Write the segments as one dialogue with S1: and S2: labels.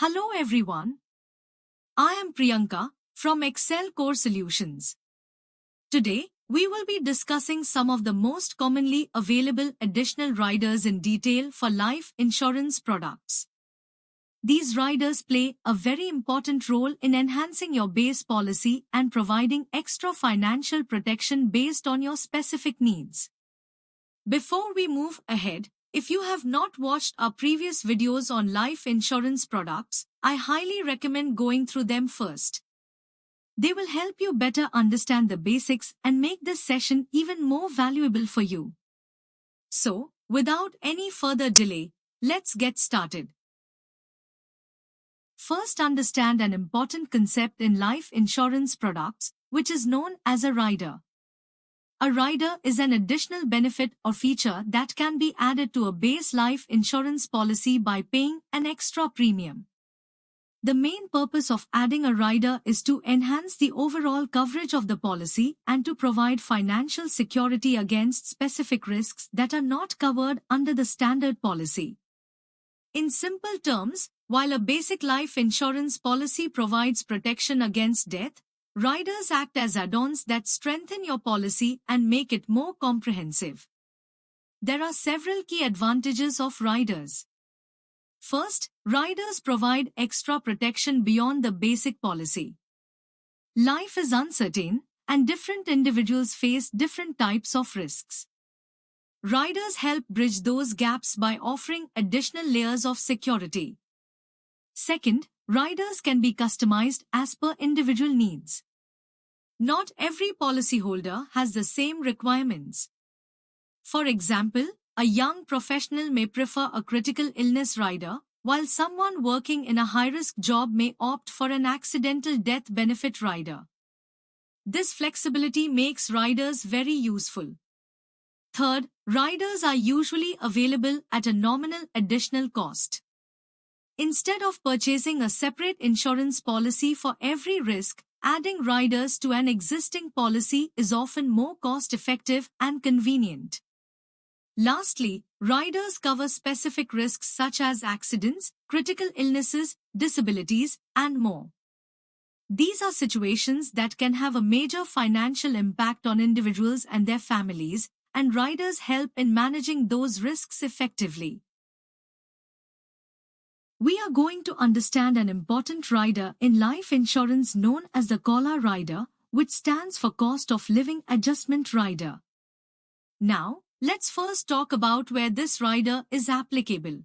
S1: Hello everyone, I am Priyanka from Excel Core Solutions. Today, we will be discussing some of the most commonly available additional riders in detail for life insurance products. These riders play a very important role in enhancing your base policy and providing extra financial protection based on your specific needs. Before we move ahead, if you have not watched our previous videos on life insurance products, I highly recommend going through them first. They will help you better understand the basics and make this session even more valuable for you. So, without any further delay, let's get started. First, understand an important concept in life insurance products, which is known as a rider. A rider is an additional benefit or feature that can be added to a base life insurance policy by paying an extra premium. The main purpose of adding a rider is to enhance the overall coverage of the policy and to provide financial security against specific risks that are not covered under the standard policy. In simple terms, while a basic life insurance policy provides protection against death, riders act as add-ons that strengthen your policy and make it more comprehensive. There are several key advantages of riders. First, riders provide extra protection beyond the basic policy. Life is uncertain, and different individuals face different types of risks. Riders help bridge those gaps by offering additional layers of security. Second, riders can be customized as per individual needs. Not every policyholder has the same requirements. For example, a young professional may prefer a critical illness rider, while someone working in a high-risk job may opt for an accidental death benefit rider. This flexibility makes riders very useful. Third, riders are usually available at a nominal additional cost. Instead of purchasing a separate insurance policy for every risk, adding riders to an existing policy is often more cost-effective and convenient. Lastly, riders cover specific risks such as accidents, critical illnesses, disabilities, and more. These are situations that can have a major financial impact on individuals and their families, and riders help in managing those risks effectively. We are going to understand an important rider in life insurance known as the COLA rider, which stands for Cost of Living Adjustment Rider. Now, let's first talk about where this rider is applicable.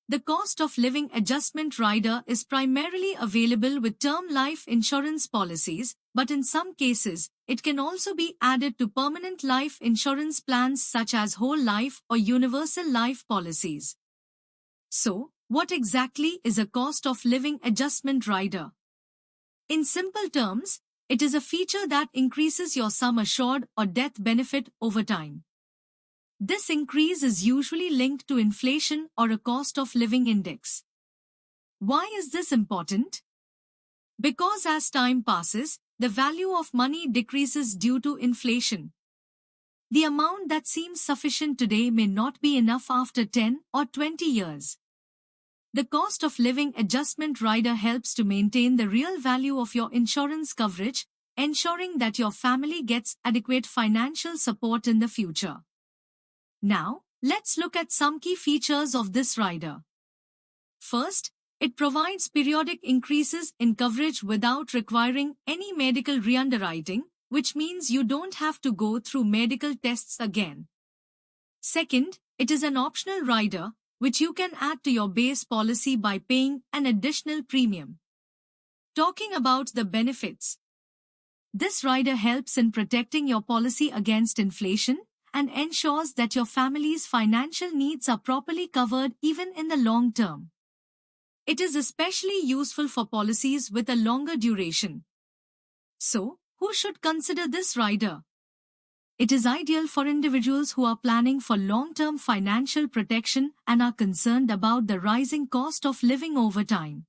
S1: The Cost of Living Adjustment Rider is primarily available with term life insurance policies, but in some cases, it can also be added to permanent life insurance plans such as whole life or universal life policies. So, what exactly is a cost of living adjustment rider? In simple terms, it is a feature that increases your sum assured or death benefit over time. This increase is usually linked to inflation or a cost of living index. Why is this important? Because as time passes, the value of money decreases due to inflation. The amount that seems sufficient today may not be enough after 10 or 20 years. The cost of living adjustment rider helps to maintain the real value of your insurance coverage, ensuring that your family gets adequate financial support in the future. Now, let's look at some key features of this rider. First, it provides periodic increases in coverage without requiring any medical re-underwriting, which means you don't have to go through medical tests again. Second, it is an optional rider, which you can add to your base policy by paying an additional premium. Talking about the benefits. This rider helps in protecting your policy against inflation and ensures that your family's financial needs are properly covered even in the long term. It is especially useful for policies with a longer duration. So, who should consider this rider? It is ideal for individuals who are planning for long-term financial protection and are concerned about the rising cost of living over time.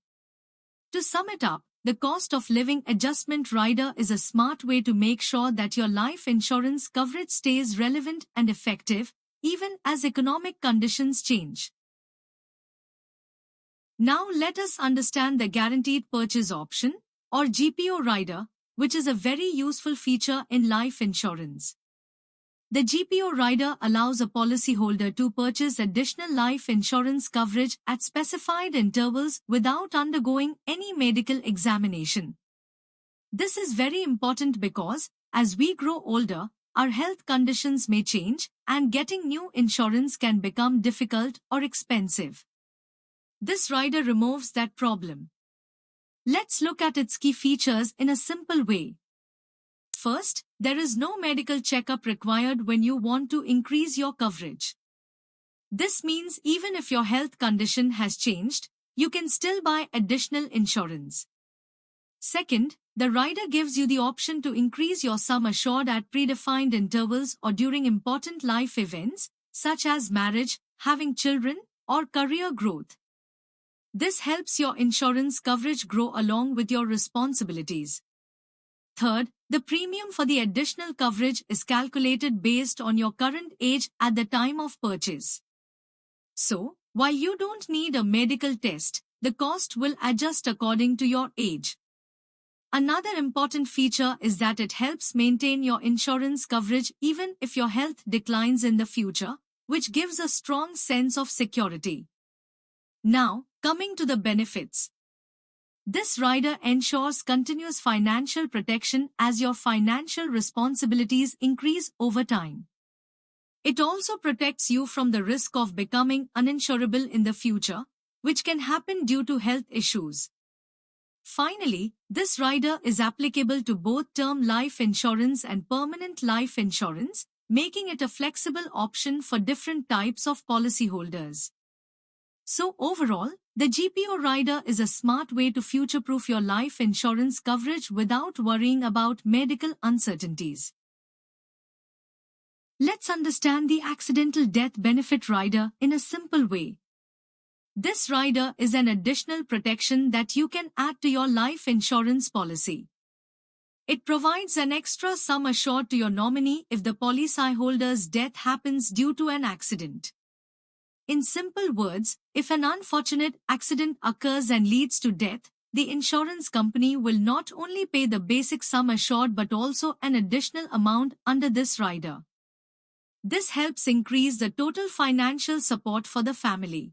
S1: To sum it up, the Cost of Living Adjustment Rider is a smart way to make sure that your life insurance coverage stays relevant and effective, even as economic conditions change. Now let us understand the guaranteed purchase option or GPO rider, which is a very useful feature in life insurance. The GPO rider allows a policyholder to purchase additional life insurance coverage at specified intervals without undergoing any medical examination. This is very important because, as we grow older, our health conditions may change and getting new insurance can become difficult or expensive. This rider removes that problem. Let's look at its key features in a simple way. First, there is no medical checkup required when you want to increase your coverage. This means even if your health condition has changed, you can still buy additional insurance. Second, the rider gives you the option to increase your sum assured at predefined intervals or during important life events, such as marriage, having children, or career growth. This helps your insurance coverage grow along with your responsibilities. Third, the premium for the additional coverage is calculated based on your current age at the time of purchase. So, while you don't need a medical test, the cost will adjust according to your age. Another important feature is that it helps maintain your insurance coverage even if your health declines in the future, which gives a strong sense of security. Now, coming to the benefits. This rider ensures continuous financial protection as your financial responsibilities increase over time. It also protects you from the risk of becoming uninsurable in the future, which can happen due to health issues. Finally, this rider is applicable to both term life insurance and permanent life insurance, making it a flexible option for different types of policyholders. So overall, the GPO rider is a smart way to future-proof your life insurance coverage without worrying about medical uncertainties. Let's understand the accidental death benefit rider in a simple way. This rider is an additional protection that you can add to your life insurance policy. It provides an extra sum assured to your nominee if the policyholder's death happens due to an accident. In simple words, if an unfortunate accident occurs and leads to death, the insurance company will not only pay the basic sum assured but also an additional amount under this rider. This helps increase the total financial support for the family.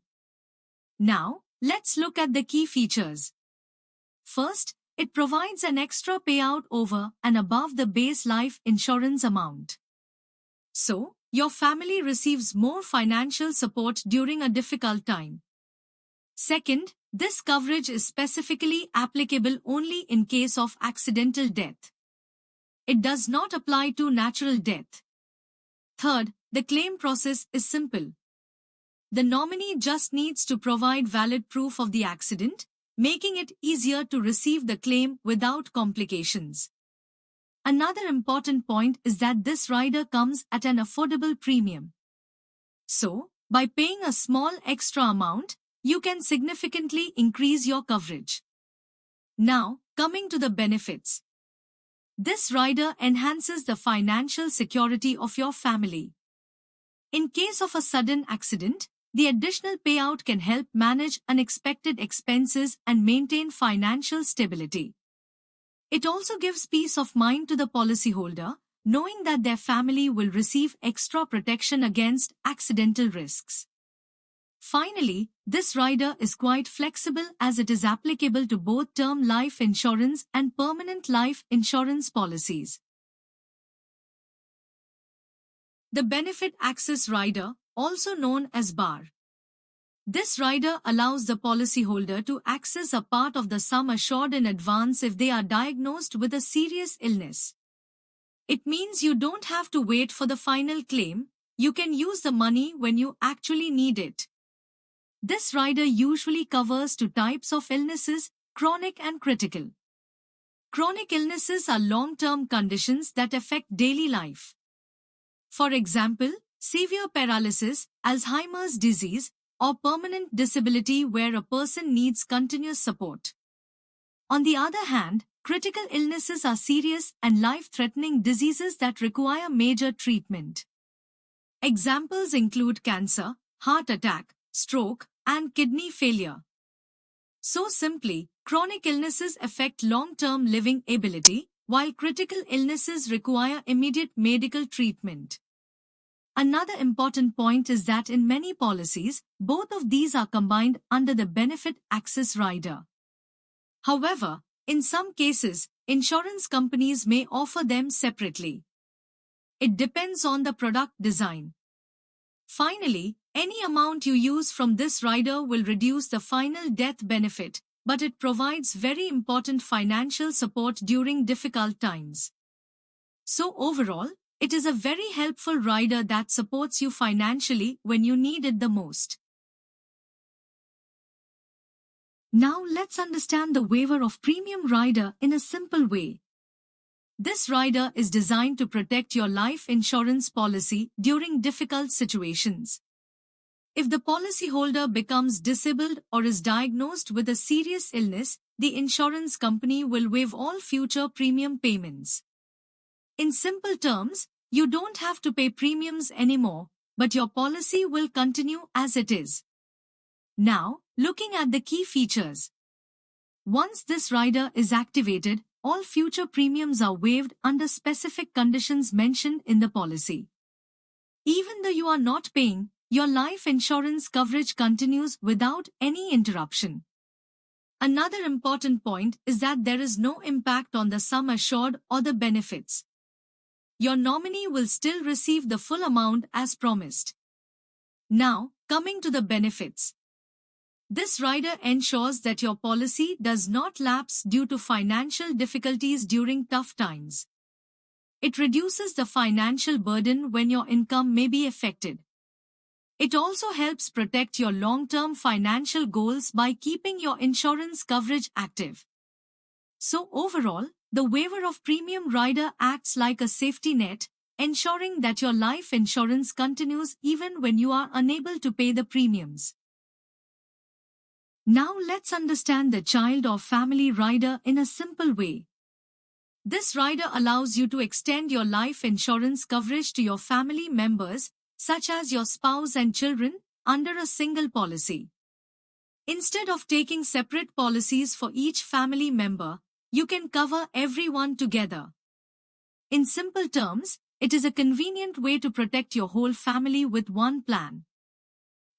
S1: Now, let's look at the key features. First, it provides an extra payout over and above the base life insurance amount. So, your family receives more financial support during a difficult time. Second, this coverage is specifically applicable only in case of accidental death. It does not apply to natural death. Third, the claim process is simple. The nominee just needs to provide valid proof of the accident, making it easier to receive the claim without complications. Another important point is that this rider comes at an affordable premium. So, by paying a small extra amount, you can significantly increase your coverage. Now, coming to the benefits. This rider enhances the financial security of your family. In case of a sudden accident, the additional payout can help manage unexpected expenses and maintain financial stability. It also gives peace of mind to the policyholder, knowing that their family will receive extra protection against accidental risks. Finally, this rider is quite flexible as it is applicable to both term life insurance and permanent life insurance policies. The Benefit Access Rider, also known as BAR. This rider allows the policyholder to access a part of the sum assured in advance if they are diagnosed with a serious illness. It means you don't have to wait for the final claim, you can use the money when you actually need it. This rider usually covers two types of illnesses, chronic and critical. Chronic illnesses are long-term conditions that affect daily life. For example, severe paralysis, Alzheimer's disease, or permanent disability where a person needs continuous support. On the other hand, critical illnesses are serious and life-threatening diseases that require major treatment. Examples include cancer, heart attack, stroke, and kidney failure. So simply, chronic illnesses affect long-term living ability, while critical illnesses require immediate medical treatment. Another important point is that in many policies, both of these are combined under the benefit access rider. However, in some cases, insurance companies may offer them separately. It depends on the product design. Finally, any amount you use from this rider will reduce the final death benefit, but it provides very important financial support during difficult times. So overall, it is a very helpful rider that supports you financially when you need it the most. Now let's understand the waiver of premium rider in a simple way. This rider is designed to protect your life insurance policy during difficult situations. If the policyholder becomes disabled or is diagnosed with a serious illness, the insurance company will waive all future premium payments. In simple terms, you don't have to pay premiums anymore, but your policy will continue as it is. Now, looking at the key features. Once this rider is activated, all future premiums are waived under specific conditions mentioned in the policy. Even though you are not paying, your life insurance coverage continues without any interruption. Another important point is that there is no impact on the sum assured or the benefits. Your nominee will still receive the full amount as promised. Now, coming to the benefits. This rider ensures that your policy does not lapse due to financial difficulties during tough times. It reduces the financial burden when your income may be affected. It also helps protect your long-term financial goals by keeping your insurance coverage active. So overall, the waiver of premium rider acts like a safety net, ensuring that your life insurance continues even when you are unable to pay the premiums. Now let's understand the child or family rider in a simple way. This rider allows you to extend your life insurance coverage to your family members, such as your spouse and children, under a single policy. Instead of taking separate policies for each family member, you can cover everyone together. In simple terms, it is a convenient way to protect your whole family with one plan.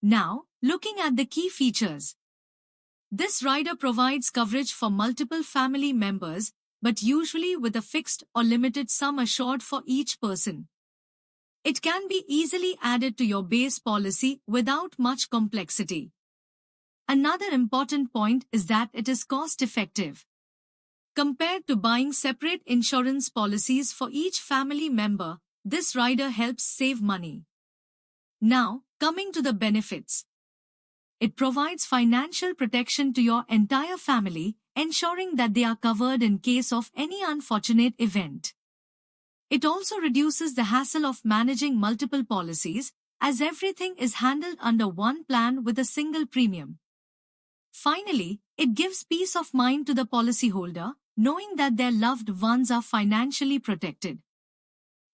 S1: Now, looking at the key features. This rider provides coverage for multiple family members, but usually with a fixed or limited sum assured for each person. It can be easily added to your base policy without much complexity. Another important point is that it is cost-effective. Compared to buying separate insurance policies for each family member, this rider helps save money. Now, coming to the benefits. It provides financial protection to your entire family, ensuring that they are covered in case of any unfortunate event. It also reduces the hassle of managing multiple policies, as everything is handled under one plan with a single premium. Finally, it gives peace of mind to the policyholder, knowing that their loved ones are financially protected.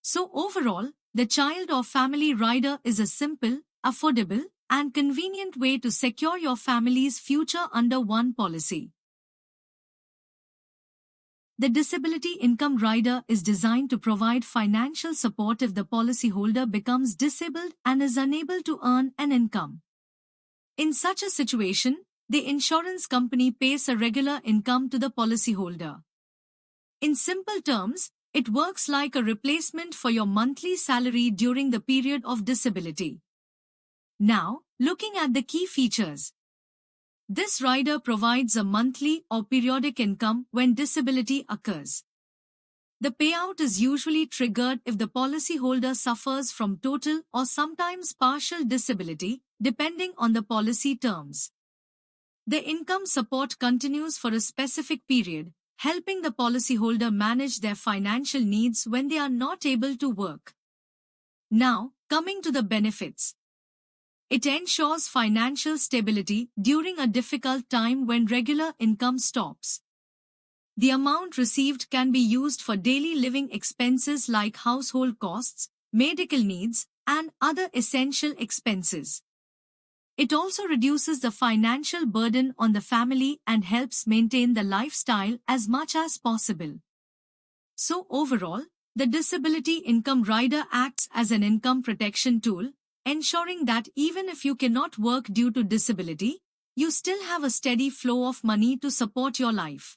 S1: So overall, the child or family rider is a simple, affordable, and convenient way to secure your family's future under one policy. The Disability Income Rider is designed to provide financial support if the policyholder becomes disabled and is unable to earn an income. In such a situation, the insurance company pays a regular income to the policyholder. In simple terms, it works like a replacement for your monthly salary during the period of disability. Now, looking at the key features. This rider provides a monthly or periodic income when disability occurs. The payout is usually triggered if the policyholder suffers from total or sometimes partial disability, depending on the policy terms. The income support continues for a specific period, helping the policyholder manage their financial needs when they are not able to work. Now, coming to the benefits. It ensures financial stability during a difficult time when regular income stops. The amount received can be used for daily living expenses like household costs, medical needs, and other essential expenses. It also reduces the financial burden on the family and helps maintain the lifestyle as much as possible. So overall, the Disability Income Rider acts as an income protection tool, ensuring that even if you cannot work due to disability, you still have a steady flow of money to support your life.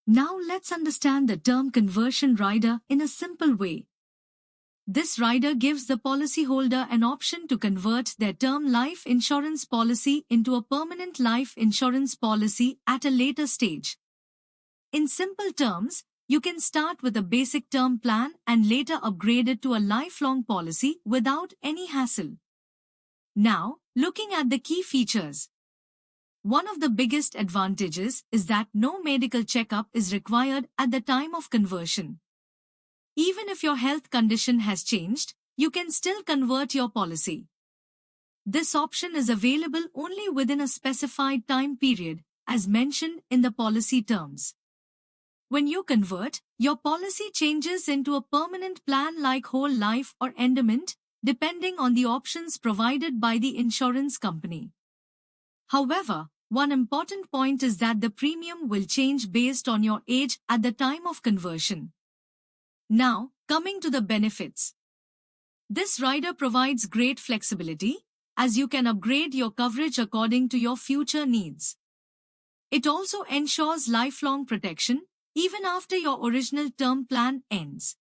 S1: Now let's understand the term conversion rider in a simple way. This rider gives the policyholder an option to convert their term life insurance policy into a permanent life insurance policy at a later stage. In simple terms, you can start with a basic term plan and later upgrade it to a lifelong policy without any hassle. Now, looking at the key features. One of the biggest advantages is that no medical checkup is required at the time of conversion. Even if your health condition has changed, you can still convert your policy. This option is available only within a specified time period, as mentioned in the policy terms. When you convert, your policy changes into a permanent plan like whole life or endowment, depending on the options provided by the insurance company. However, one important point is that the premium will change based on your age at the time of conversion. Now, coming to the benefits. This rider provides great flexibility, as you can upgrade your coverage according to your future needs. It also ensures lifelong protection, even after your original term plan ends.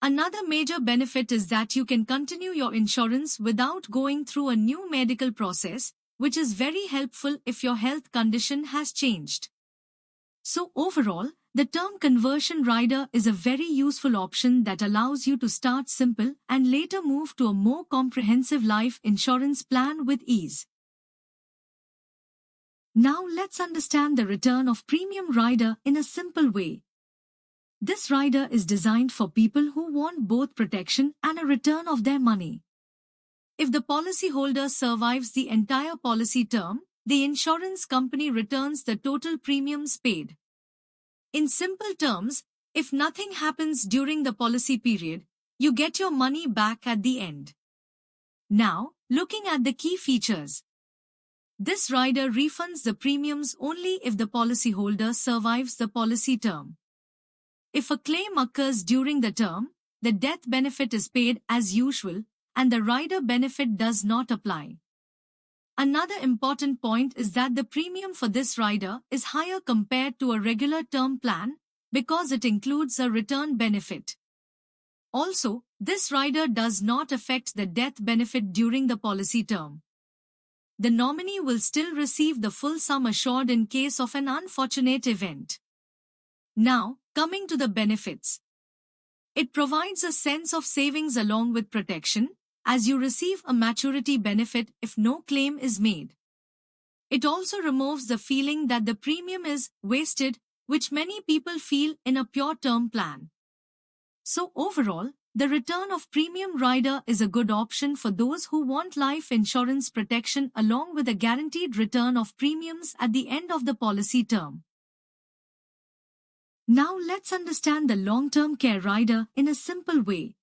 S1: Another major benefit is that you can continue your insurance without going through a new medical process, which is very helpful if your health condition has changed. So overall, the term conversion rider is a very useful option that allows you to start simple and later move to a more comprehensive life insurance plan with ease. Now let's understand the return of premium rider in a simple way. This rider is designed for people who want both protection and a return of their money. If the policyholder survives the entire policy term, the insurance company returns the total premiums paid. In simple terms, if nothing happens during the policy period, you get your money back at the end. Now, looking at the key features. This rider refunds the premiums only if the policyholder survives the policy term. If a claim occurs during the term, the death benefit is paid as usual, and the rider benefit does not apply. Another important point is that the premium for this rider is higher compared to a regular term plan because it includes a return benefit. Also, this rider does not affect the death benefit during the policy term. The nominee will still receive the full sum assured in case of an unfortunate event. Now, coming to the benefits. It provides a sense of savings along with protection, as you receive a maturity benefit if no claim is made. It also removes the feeling that the premium is wasted, which many people feel in a pure term plan. So overall, the return of premium rider is a good option for those who want life insurance protection along with a guaranteed return of premiums at the end of the policy term. Now let's understand the long-term care rider in a simple way.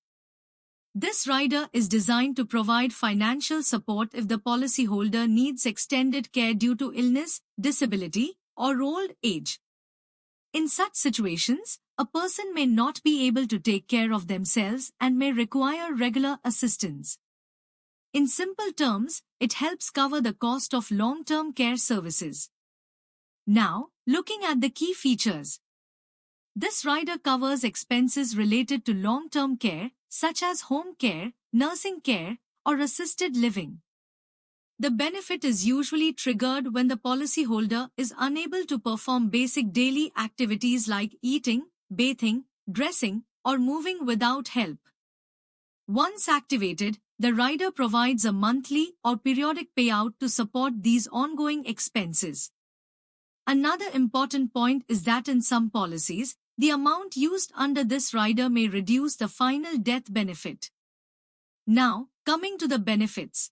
S1: This rider is designed to provide financial support if the policyholder needs extended care due to illness, disability, or old age. In such situations, a person may not be able to take care of themselves and may require regular assistance. In simple terms, it helps cover the cost of long-term care services. Now, looking at the key features. This rider covers expenses related to long-term care, such as home care, nursing care, or assisted living. The benefit is usually triggered when the policyholder is unable to perform basic daily activities like eating, bathing, dressing, or moving without help. Once activated, the rider provides a monthly or periodic payout to support these ongoing expenses. Another important point is that in some policies, the amount used under this rider may reduce the final death benefit. Now, coming to the benefits.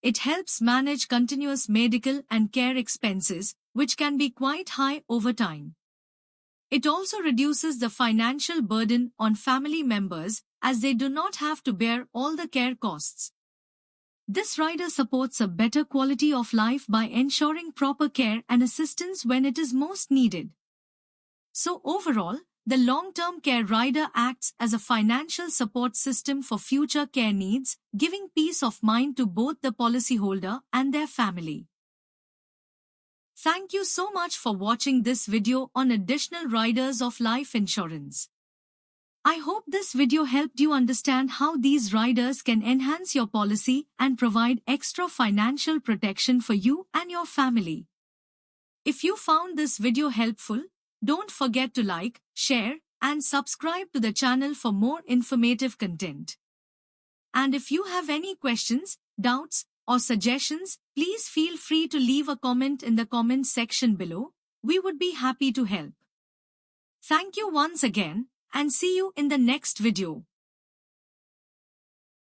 S1: It helps manage continuous medical and care expenses, which can be quite high over time. It also reduces the financial burden on family members as they do not have to bear all the care costs. This rider supports a better quality of life by ensuring proper care and assistance when it is most needed. So overall, the long-term care rider acts as a financial support system for future care needs, giving peace of mind to both the policyholder and their family. Thank you so much for watching this video on additional riders of life insurance. I hope this video helped you understand how these riders can enhance your policy and provide extra financial protection for you and your family. If you found this video helpful, don't forget to like, share, and subscribe to the channel for more informative content. And if you have any questions, doubts, or suggestions, please feel free to leave a comment in the comment section below. We would be happy to help. Thank you once again, and see you in the next video.